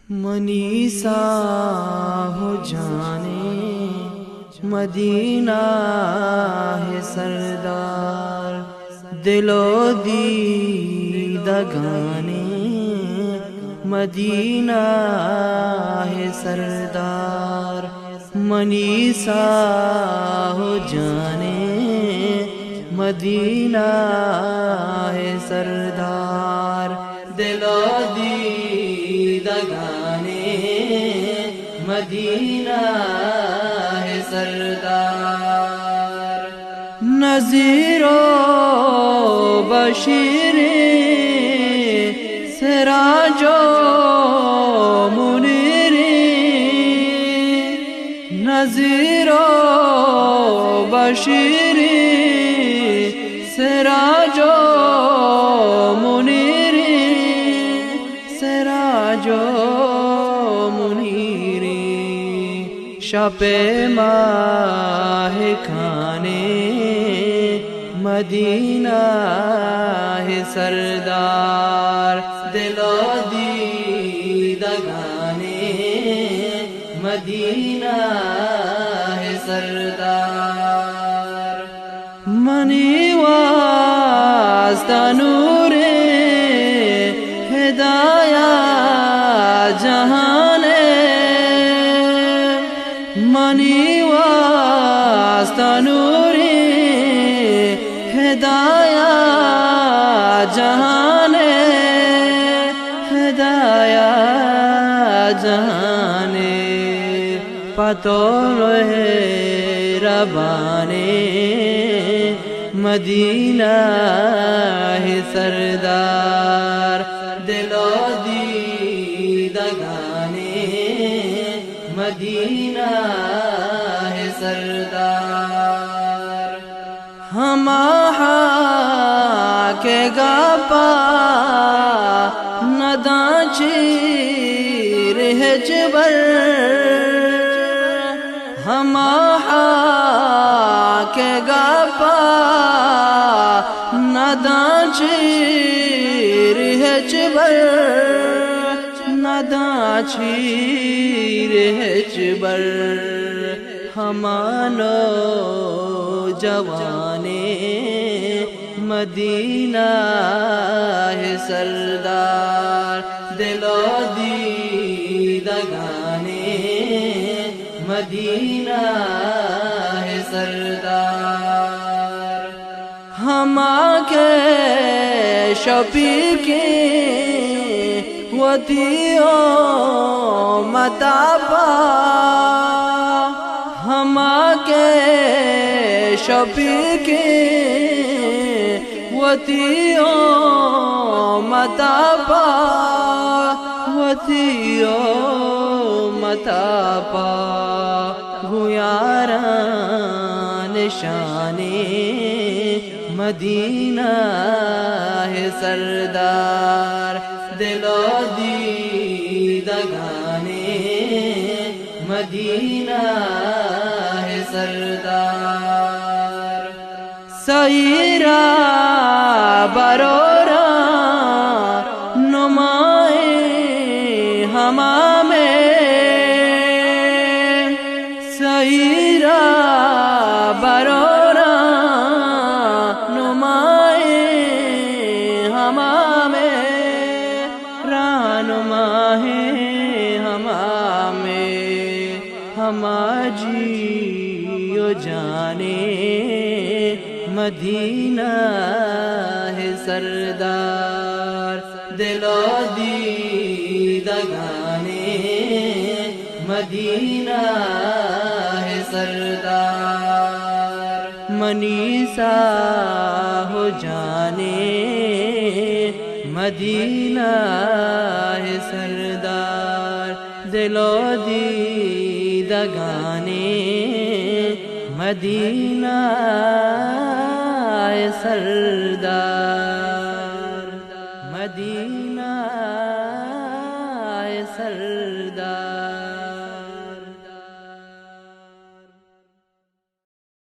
मनीसा हो जाने मदीना है सरदार, दिलो दीदगाने मदीना है सरदार। मनीसा हो जाने मदीना है सरदार, दिलो दीदगाने मदीना है सरदार। नज़ीरो बशीरे सिराजो मुनीरे, नज़ीरो बशीरे सिराजो मुनीरे, सिराजो मुनीरे। शपे माहे खाने मदीना है सरदार, दिलो दीदगाने मदीना है सरदार। मनी वास्ता नूरे हिदाया जहाने, मनी वास्ता नूरे हिदाया जहाने, हिदाया जहाने। पतो रहे रबाने मदीना है सरदार, दिलो दीदगाने मदीना है सरदार। हमाहा के गापा नदाची रहजबर, हमाहा के गापा नदाची रहजबर, नदाची रहजबर। हमानो जवाने मदीना है सरदार, दिलो दीदगाने मदीना है सरदार। हमा के शफीक़ के वतियो मतापा, हमा के शफीक़ के वतियो मतापा, वतियो मतापा। गुयारा निशाने मदीना है सरदार, दिलो दीदगाने मदीना है सरदार। सईरा बरोरा नुमाए हमा में, सईरा बरोरा नुमाए हमा में, रानुमा है हमा में। हमा जियो जाने मदीना है सरदार, दिलो दीदगाने मदीना है सरदार। मनीसा हो जाने मदीना है सरदार, दिलो दीदगाने मदीना है सरदार, मदीना।